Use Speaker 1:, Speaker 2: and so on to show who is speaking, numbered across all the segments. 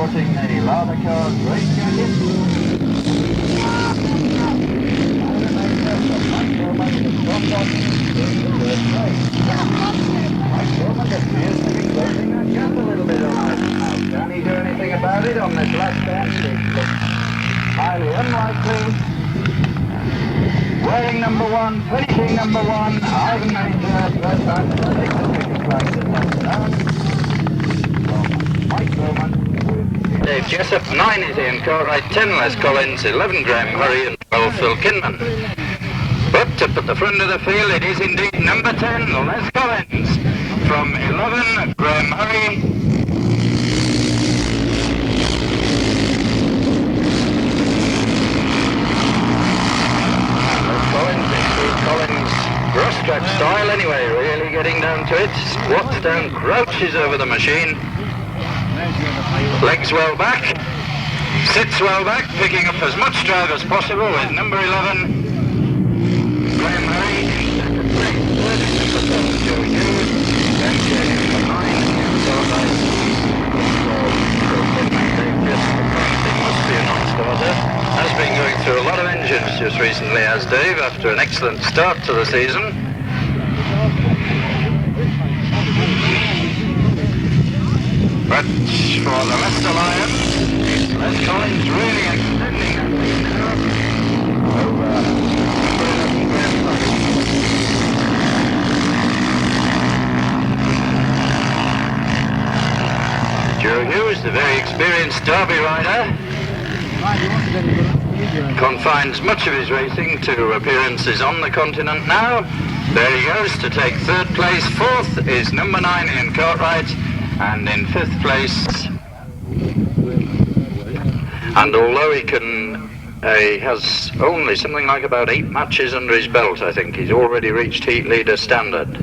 Speaker 1: sporting a Lada Cars race jacket. Appears to be closing that gap a little bit on this. Can he do anything about it on this last bend? It looks highly unlikely. Wearing number 1, finishing number 1, Ivan Major, first time to take the ticket price at last from Mike Bowman. Dave Jessup, 9 is Ian Cartwright, 10 Les Collins, 11 Graham Murray and 12 Phil Kinman. But up at the front of the field it is indeed number 10, Les Collins. From 11, Graham Murray. Collins, brush-strap style anyway, really getting down to it. Squats down, crouches over the machine. Legs well back. Sits well back, picking up as much drive as possible with number 11. Graham Murray, second place. Third is number 7, Joe Hughes. Then number 9, must be a non-starter. Has been going through a lot of engines just recently, as Dave, after an excellent start to the season. But for the Leicester Lions, Les Collins really extending that lead now over Joe Hughes, the very experienced Derby rider, confines much of his racing to appearances on the continent now. There he goes to take third place. Fourth is number 9 Ian Cartwright, and in fifth place, and although he has only something like about 8 matches under his belt, I think he's already reached heat leader standard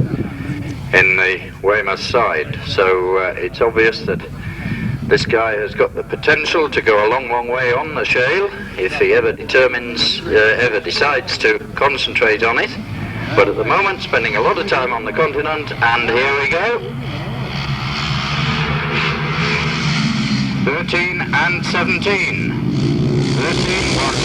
Speaker 1: in the Weymouth side, so it's obvious that this guy has got the potential to go a long, long way on the shale if he ever decides to concentrate on it. But at the moment, spending a lot of time on the continent, and here we go. 13 and 17. 13, 1.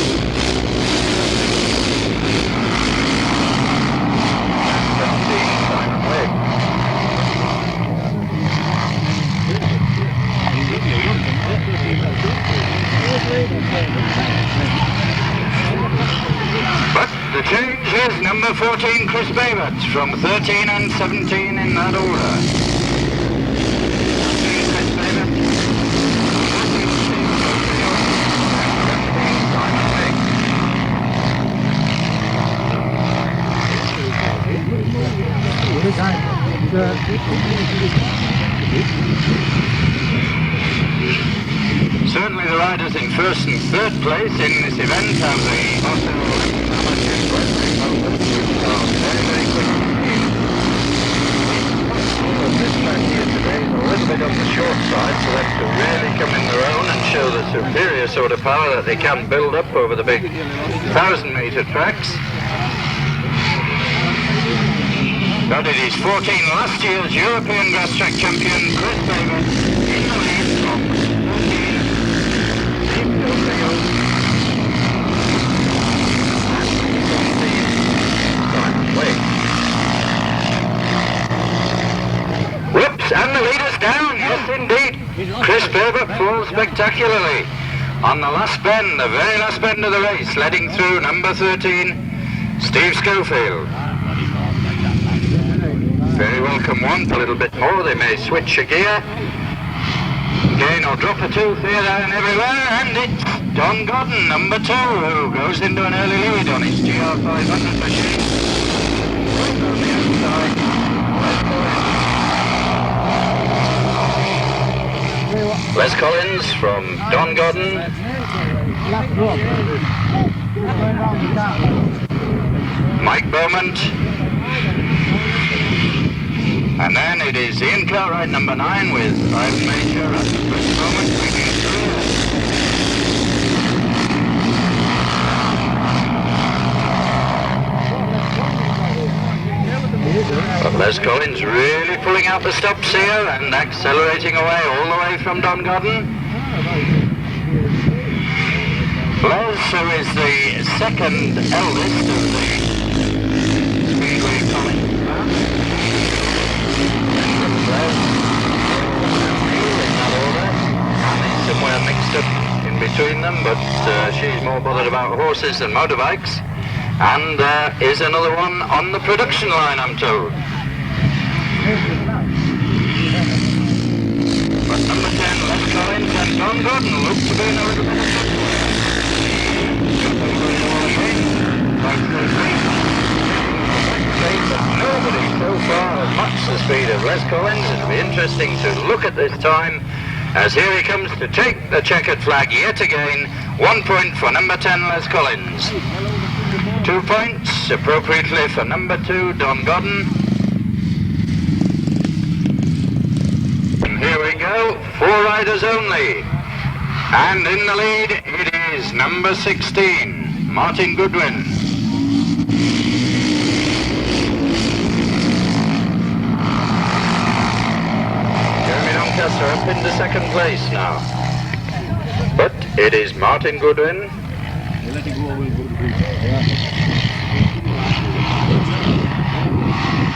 Speaker 1: But the change is number 14, Chris Babbitt, from 13 and 17 in that order. Certainly the riders in first and third place in this event have the possibility very quick. This track here today is a little bit on the short side, so that's to really come in their own and show the superior sort of power that they can build up over the big 1,000-metre tracks. But it is 14, last year's European grass track champion Chris Babbitt in the lead from 13. Whoops, and the leader's down, yes indeed. Chris Babbitt falls spectacularly on the last bend, the very last bend of the race, leading through number 13, Steve Schofield. Very welcome want a little bit more, they may switch a gear, gain or drop a tooth here, there and everywhere, and it's Don Godden, number 2, who goes into an early lead on his GR500 machine. Right on the outside, Les Collins from Don Godden. Mike Beaumont. And then it is Ian Cartwright, number 9, with Ivan Major at the first moment, making it through. But Les Collins really pulling out the stops here and accelerating away all the way from Don Godden. Les, who is the second eldest of the Speedway Collins class, in that order. Annie's somewhere mixed up in between them, but she's more bothered about horses than motorbikes. And there is another one on the production line, I'm told. But number 10, Les Collins and Don Gordon look to be in a little bit of trouble. Nobody so far has matched the speed of Les Collins. It'll be interesting to look at this time, as here he comes to take the checkered flag yet again. 1 point for number 10, Les Collins. 2 points appropriately for number 2, Don Gordon. And here we go, 4 riders only. And in the lead it is number 16, Martin Goodwin. Doncaster up into second place now. But it is Martin Goodwin.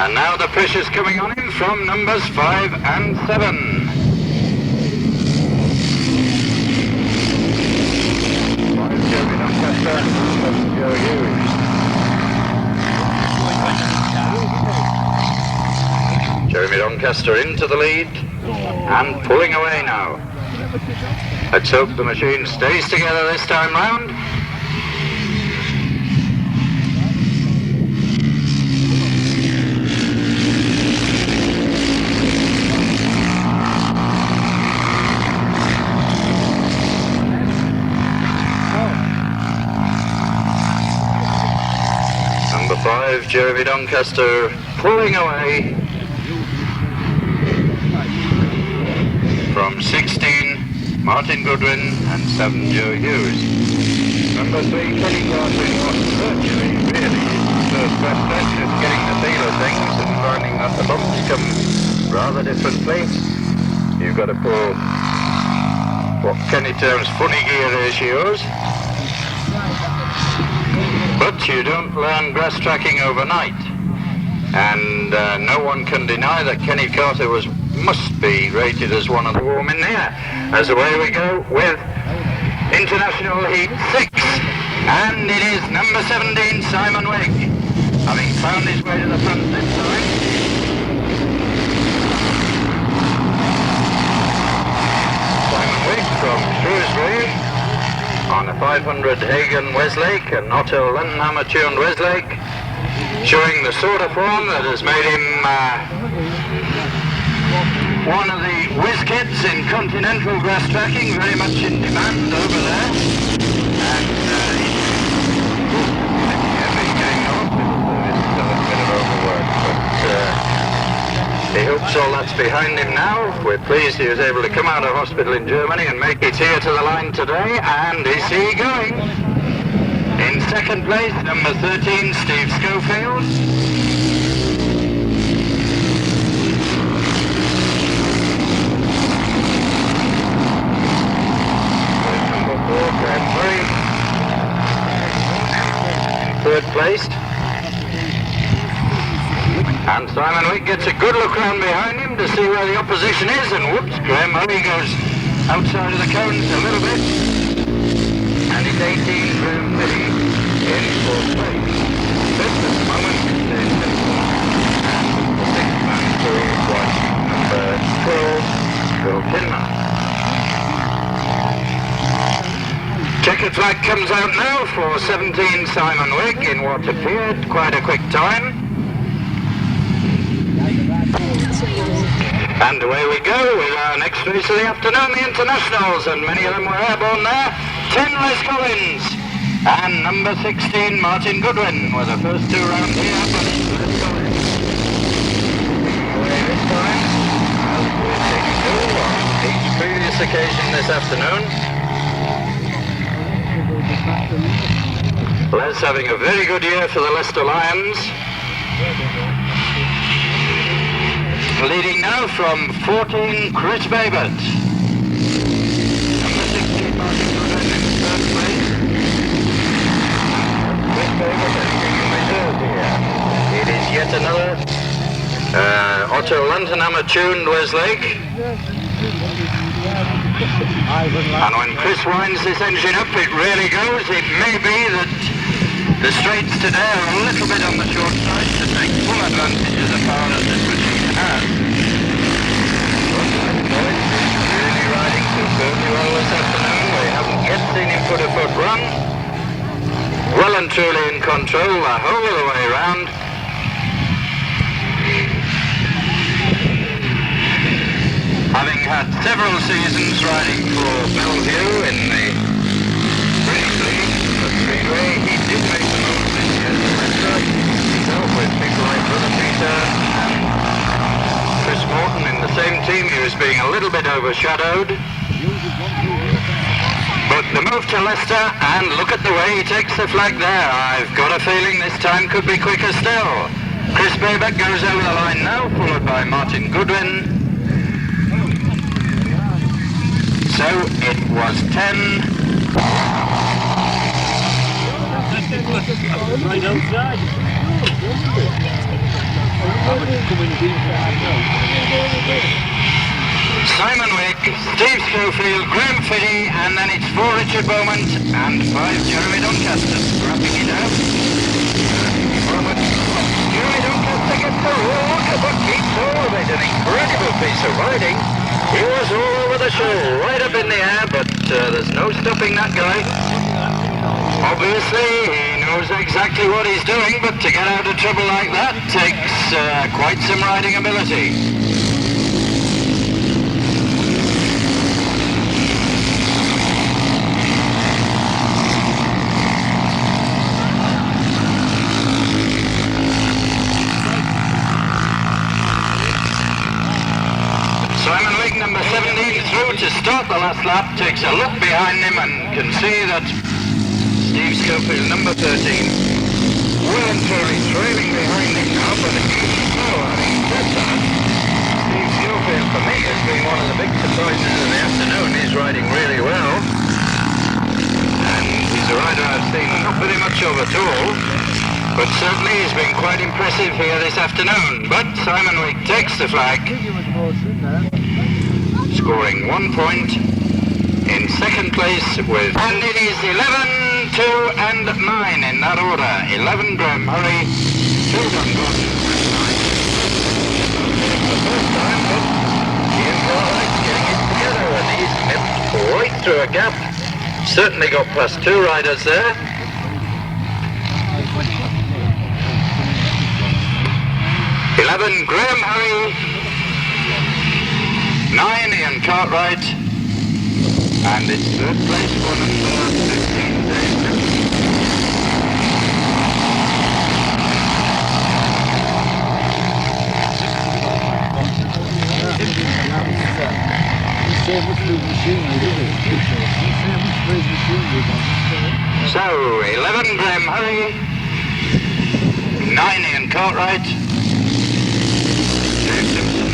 Speaker 1: And now the pressure's coming on him from numbers 5 and 7. 5 Jeremy Doncaster, 7 Joe Hughes. Jeremy Doncaster into the lead and pulling away now. Let's hope the machine stays together this time round. Number 5, Jeremy Doncaster, pulling away from 16, Martin Goodwin, and 7, Joe Hughes. Number 3, Kenny Carter, was virtually really first best bet at getting the feel of things and finding that the bumps come rather differently. You've got to pull what Kenny terms funny gear ratios. But you don't learn grass tracking overnight. And no one can deny that Kenny Carter must be rated as one of the warm in there. As away we go with International Heat 6. And it is number 17, Simon Wigg, having found his way to the front this time. Simon Wigg from Shrewsbury on a 500 Hagen Westlake, and Otto Lenhammer tuned Westlake, showing the sort of form that has made him one of the whiz kids in continental grass tracking, very much in demand over there. And getting off, it's still a bit of overwork, but he hopes all that's behind him now. We're pleased he was able to come out of hospital in Germany and make it here to the line today. And is he going? In second place, number 13, Steve Schofield. Number 4, Graham Murray. Third place. And Simon Wigg gets a good look round behind him to see where the opposition is, and whoops, Graham Murray goes outside of the cones a little bit. And it's 18, Graham Murray in fourth place. Fifth at the moment is and the sixth man through was number 12, Bill Kinman. Checkered flag comes out now for 17, Simon Wigg, in what appeared quite a quick time. And away we go with our next race of the afternoon, the Internationals, and many of them were airborne there. 10, Les Collins, and number 16, Martin Goodwin, were the first 2 rounds here, but Les Collins. Away this time, as we're taking 2 on each previous occasion this afternoon. Les having a very good year for the Leicester Lions. Leading now from 14, Chris Babert. Number tuned Westlake. And when Chris winds this engine up, it really goes. It may be that the straights today are a little bit on the short side to take full advantage of the power that this machine has. But Lloyd is really riding superbly well this afternoon. We haven't yet seen him put a foot wrong. Well and truly in control the whole of the way round. Having had several seasons riding for Bellevue in the British League, the Speedway, he did make the move this year to Leicester himself with people like Brother Peter and Chris Morton in the same team. He was being a little bit overshadowed. But the move to Leicester, and look at the way he takes the flag there. I've got a feeling this time could be quicker still. Chris Baybeck goes over the line now, followed by Martin Goodwin. So it was 10.
Speaker 2: Right outside.
Speaker 1: Simon Wick, Steve Schofield, Graham Fiddy, and then it's 4 Richard Beaumont and 5 Jeremy Doncaster. Wrapping it out. Jeremy Doncaster gets the walk, but keeps all of it. An incredible piece of riding. He was all over the show, right up in the air, but there's no stopping that guy. Obviously, he knows exactly what he's doing, but to get out of trouble like that takes quite some riding ability. Simon Wigg, number 17, through to start the last lap, takes a look behind him and can see that Steve Schofield, number 13, well and truly trailing behind him now, but having said that, Steve Schofield for me has been one of the big surprises of the afternoon. He's riding really well, and he's a rider I've seen not very much of at all, but certainly he's been quite impressive here this afternoon. But Simon Wigg takes the flag, scoring 1 point in second place with, and it is 11, 2 and 9 in that order. 11 Graham Murray, 2 Don Gordon, and 9. The first time, but Ian Cartwright's getting it together, and he's nipped right through a gap. Certainly got past 2 riders there. 11 Graham Murray, 9 Ian Cartwright, and it's third place for number 15 Dave. So 11 Graham Murray, 9 Ian Cartwright, Dave Simpson.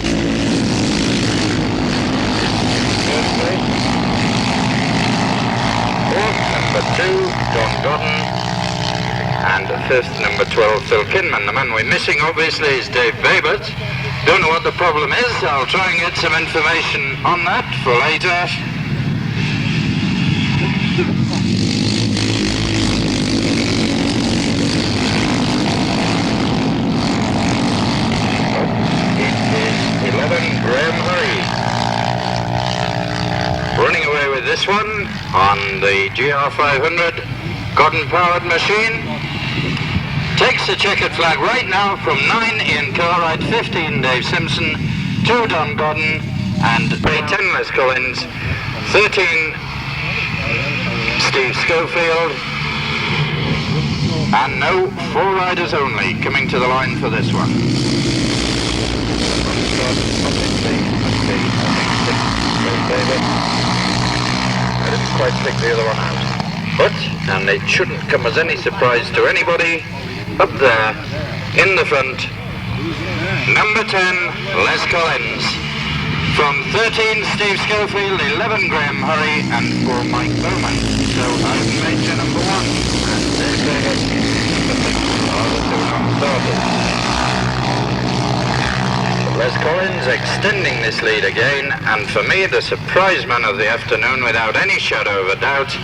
Speaker 1: Fourth, number 2, Don Godden, and fifth, number 12, Phil Kinman. The man we're missing, obviously, is Dave Babert. Don't know what the problem is. I'll try and get some information on that for later. It is 11, Graham Murray. Running away with this one on the GR500 Godden-powered machine. Takes the checkered flag right now from 9 Ian Cartwright, 15 Dave Simpson, 2 Don Godden, and 10 Les Collins, 13 Steve Schofield, and no, 4 riders only coming to the line for this one. I didn't quite pick the other one out. But, and it shouldn't come as any surprise to anybody, up there, in the front, number 10, Les Collins. From 13, Steve Schofield, 11, Graham Murray, and 4, Mike Bowman. So, I've made you number 1, and Dave Babert are the 2 non-starters. Les Collins extending this lead again, and for me the surprise man of the afternoon without any shadow of a doubt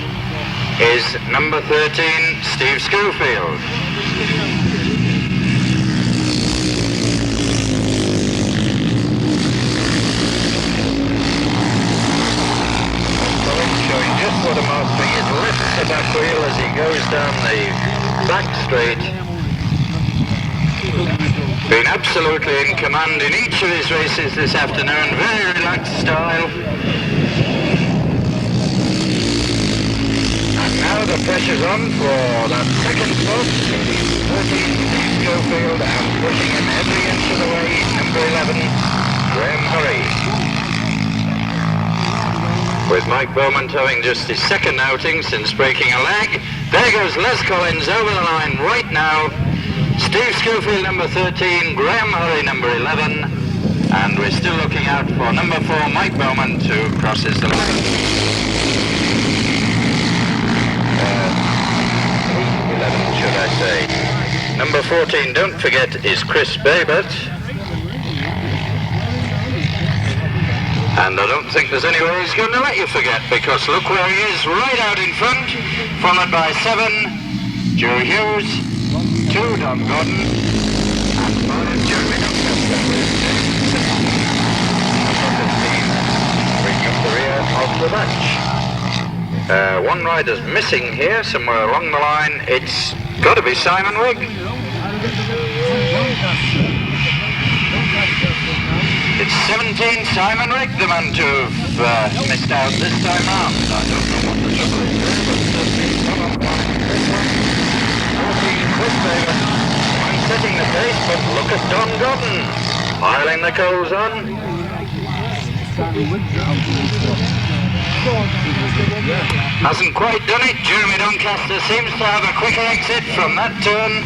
Speaker 1: is number 13, Steve Schofield. Collins showing just what a master he is, lifts the back wheel as he goes down the back straight. Been absolutely in command in each of his races this afternoon, very relaxed style. And now the pressure's on for that second spot. 13 Schofield and pushing him every inch of the way, number 11, Graham Murray. With Mike Beaumont having just his second outing since breaking a leg, there goes Les Collins over the line right now. Steve Schofield, number 13, Graham Murray, number 11, and we're still looking out for number 4, Mike Beaumont, who crosses the line. 11, should I say. Number 14, don't forget, is Chris Babert. And I don't think there's any way he's going to let you forget, because look where he is, right out in front, followed by 7, Joe Hughes, 2, Don Gordon, and 5, Jeremy Doncaster. Bringing up the rear of the batch. One rider's missing here, somewhere along the line. It's got to be Simon Wigg. It's 17, Simon Wigg, the man to have missed out this time round. I don't know what the trouble is there, but certainly come on line. 14, Chris Baber. I'm setting the pace, but look at Don Gordon, piling the coals on. Hasn't quite done it. Jeremy Doncaster seems to have a quicker exit from that turn.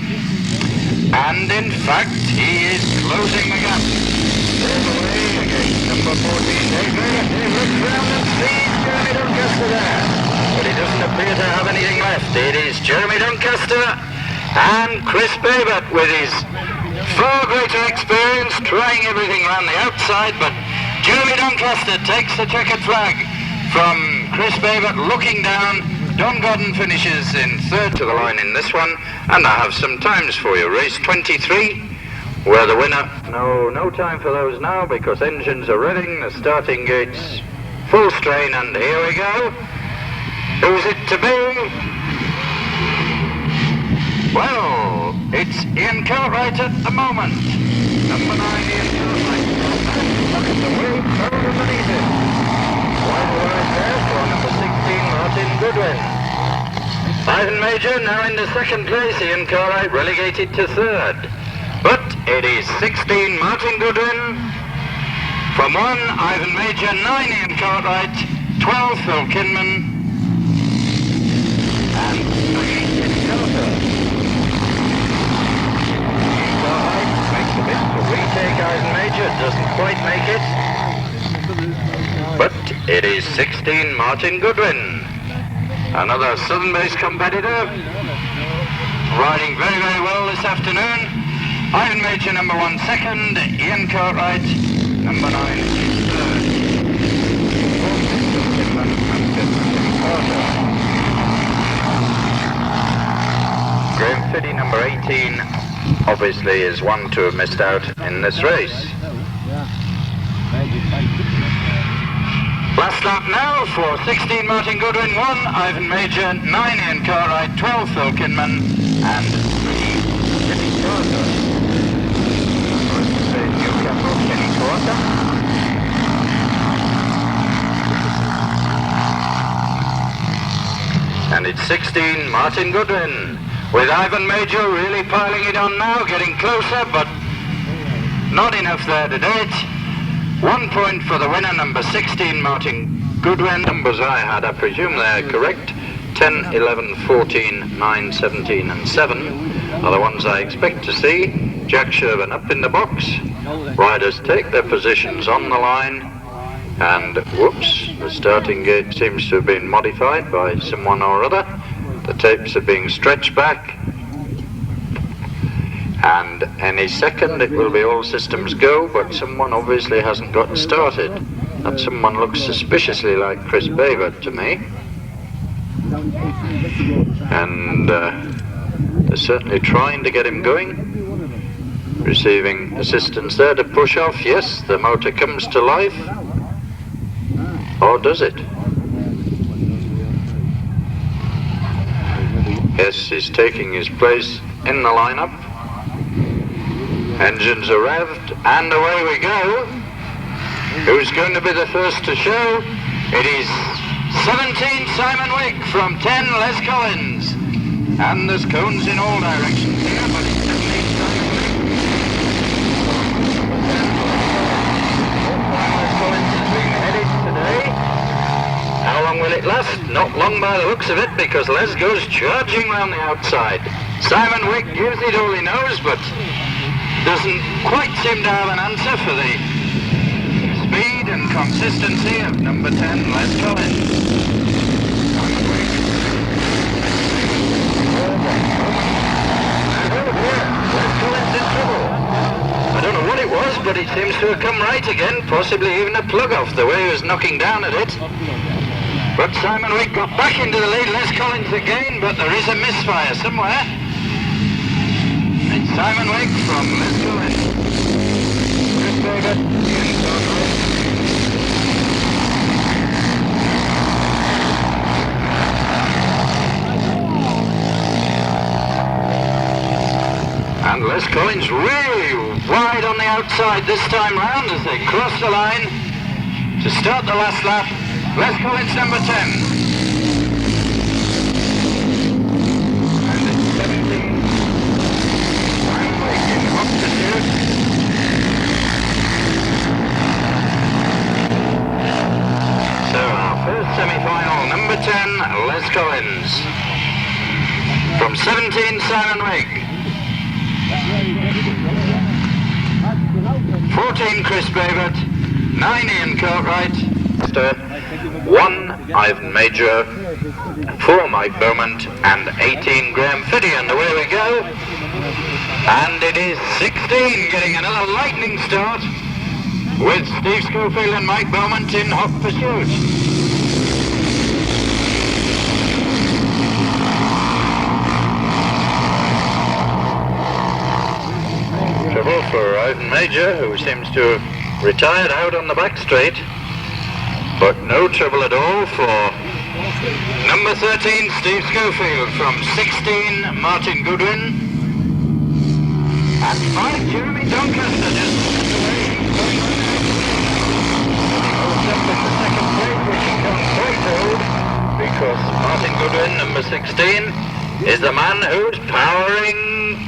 Speaker 1: And in fact, he is closing the gap. All the way against number 14, Dave Bader. He looks round and sees Jeremy Doncaster there. But he doesn't appear to have anything left. It is Jeremy Doncaster and Chris Babert with his far greater experience, trying everything around the outside, but Jeremy Doncaster takes the checkered flag from Chris Babert looking down. Don Gordon finishes in third to the line in this one, and I have some times for you. Race 23, where the winner, no time for those now because engines are revving, the starting gates full strain, and here we go. Who's it to be? Well, it's Ian Cartwright at the moment. Number 9, Ian Cartwright. Look at the wheel curve underneath him. Wide wide there for number 16, Martin Goodwin. Ivan Major now in the second place, Ian Cartwright relegated to third. But it is 16, Martin Goodwin. From 1, Ivan Major, 9, Ian Cartwright, 12, Phil Kinman, and 3, Ian Carter. Makes a bit to retake Ivan Major, doesn't quite make it. But it is 16, Martin Goodwin. Another southern-based competitor, riding very, very well this afternoon. Ivan Major, number 1, second. Ian Cartwright, number 9, is third. Graham Fiddy, number 18, obviously is one to have missed out in this race. Last lap now for 16, Martin Goodwin, 1, Ivan Major, 9, Ian Cartwright, 12, Phil Kinman, and 3, Jimmy Carter. Newcastle, Kenny Carter. And it's 16, Martin Goodwin, with Ivan Major really piling it on now, getting closer, but not enough there to date. 1 point for the winner, number 16, Martin Goodwin. Numbers I had, I presume they're correct. 10, 11, 14, 9, 17 and 7 are the ones I expect to see. Jack Shervin up in the box. Riders take their positions on the line. And whoops, the starting gate seems to have been modified by someone or other. The tapes are being stretched back. And any second it will be all systems go, but someone obviously hasn't gotten started. That someone looks suspiciously like Chris Bavert to me. And they're certainly trying to get him going. Receiving assistance there to push off. Yes, the motor comes to life. Or does it? Yes, he's taking his place in the lineup. Engines are revved, and away we go. Who's going to be the first to show? It is 17 Simon Wick from 10 Les Collins. And there's cones in all directions here, but it's 17 Simon Wick. Les Collins is being headed today. How long will it last? Not long by the looks of it, because Les goes charging round the outside. Simon Wick gives it all he knows, but doesn't quite seem to have an answer for the speed and consistency of number 10, Les Collins. Simon Wick. Les Collins in trouble. I don't know what it was, but it seems to have come right again, possibly even a plug off the way he was knocking down at it. But Simon Wick got back into the lead, Les Collins again, but there is a misfire somewhere. It's Simon Wick from Les Collins. Chris Bavert, and Les Collins really wide on the outside this time round as they cross the line to start the last lap. Les Collins number 10. And it's 17. Simon Wick in hot pursuit. So our first semi-final, number 10, Les Collins. From 17, Simon Wick. 14, Chris Bavert. 9, Ian Cartwright. 1, Ivan Major. 4, Mike Beaumont. And 18, Graham Fiddy. And away we go. And it is 16 getting another lightning start with Steve Schofield and Mike Beaumont in hot pursuit. Trouble for Ivan Major, who seems to have retired out on the back straight, but no trouble at all for number 13, Steve Schofield, from 16, Martin Goodwin, and 5, Jeremy Doncaster, just away. Holds up in the second place, which he can't quite hold, because Martin Goodwin, number 16, is the man who's powering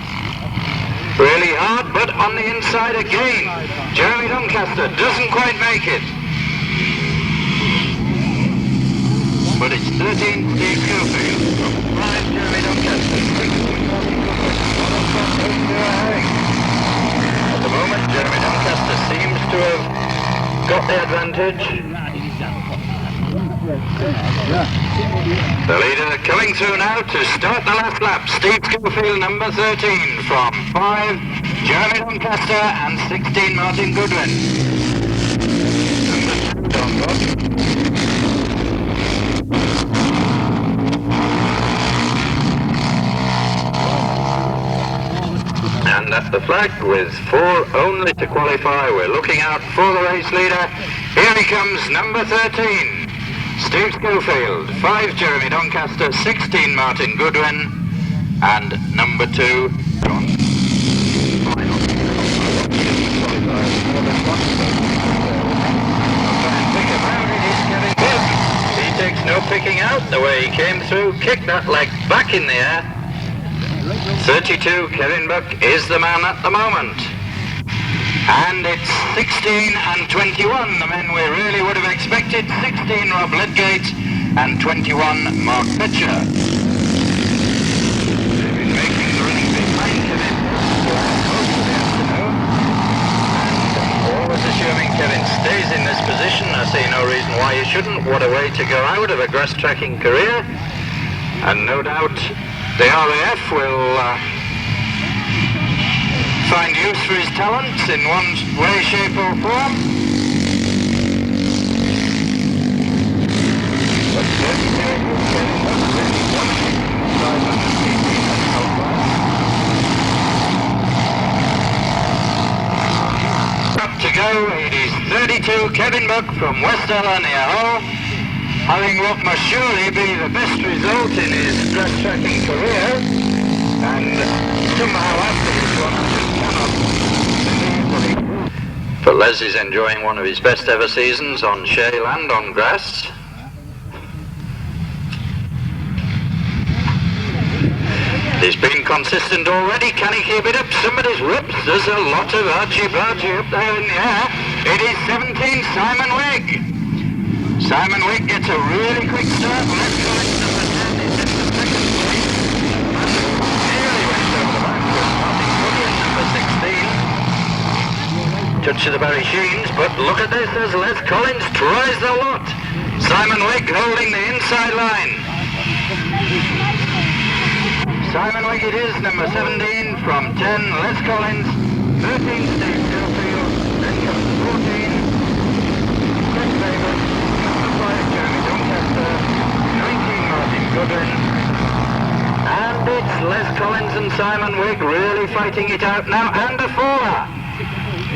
Speaker 1: really hard, but on the inside again. Jeremy Doncaster doesn't quite make it. But it's 13, Steve Schofield. 5, Jeremy Doncaster. 6, at the moment, Jeremy Doncaster seems to have got the advantage. The leader coming through now to start the last lap. Steve Schofield, number 13, from 5, Jeremy Doncaster, and 16, Martin Goodwin. Number 2, Don Rock. And at the flag, with 4 only to qualify, we're looking out for the race leader. Here he comes, number 13, Steve Schofield. 5, Jeremy Doncaster. 16, Martin Goodwin. And number 2, John. He takes no picking out the way he came through, kicked that leg back in the air. 32, Kevin Buck is the man at the moment. And it's 16 and 21, the men we really would have expected. 16, Rob Lidgate, and 21, Mark Pitcher. They've been making the running behind Kevin most of the afternoon. And always assuming Kevin stays in this position, I see no reason why he shouldn't. What a way to go out of a grass tracking career. And no doubt the RAF will find use for his talents in one way, shape or form. Up to go, it is 32 Kevin Buck from Westeller near Hull, having what must surely be the best result in his dress tracking career, and somehow after this one I just cannot believe that he... But Les is enjoying one of his best ever seasons on shale and on grass. He's been consistent already. Can he keep it up? Somebody's whipped. There's a lot of argy-bargy up there in the air. It is 17 Simon Wigg. Simon Wigg gets a really quick start. Let's go into number 10. He's in the second place. Nearly went over the back with Martin Goodwin, number 16. Touch of the Barry Sheens, but look at this as Les Collins tries the lot. Simon Wigg holding the inside line. Simon Wigg it is, number 17 from 10, Les Collins, 13 Steve Gilfield, then comes 14, Chris Davis, number 5 Jeremy Doncaster, 19 Martin Goodwin, and it's Les Collins and Simon Wigg really fighting it out now, and a faller.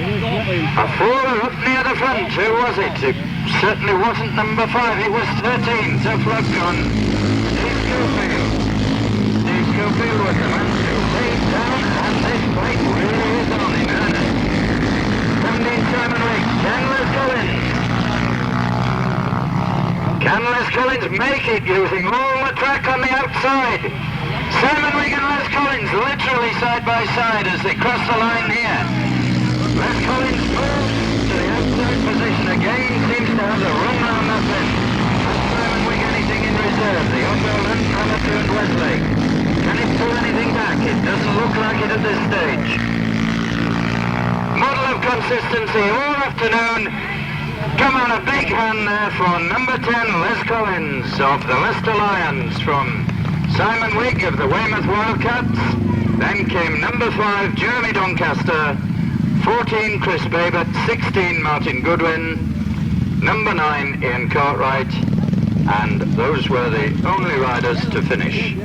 Speaker 1: A faller up near the front, who was it? It certainly wasn't number 5, it was 13, tough luck on Steve Gilfield. Gilfield was the man who laid down, and this fight really is on in earnest. 17 Simon Wigg, can Les Collins? Can Les Collins make it using all the track on the outside? Simon Wigg and Les Collins literally side by side as they cross the line here. Les Collins moves to the outside position again, seems to have the run round that bend. Has Simon Wigg anything in reserve? The Overtaking, Northallerton and Westlake. Can it pull anything back? It doesn't look like it at this stage. Model of consistency all afternoon. Come on, a big hand there for number 10, Les Collins of the Leicester Lions, from Simon Wigg of the Weymouth Wildcats. Then came number 5, Jeremy Doncaster, 14, Chris Babbitt, 16, Martin Goodwin, number 9, Ian Cartwright, and those were the only riders to finish.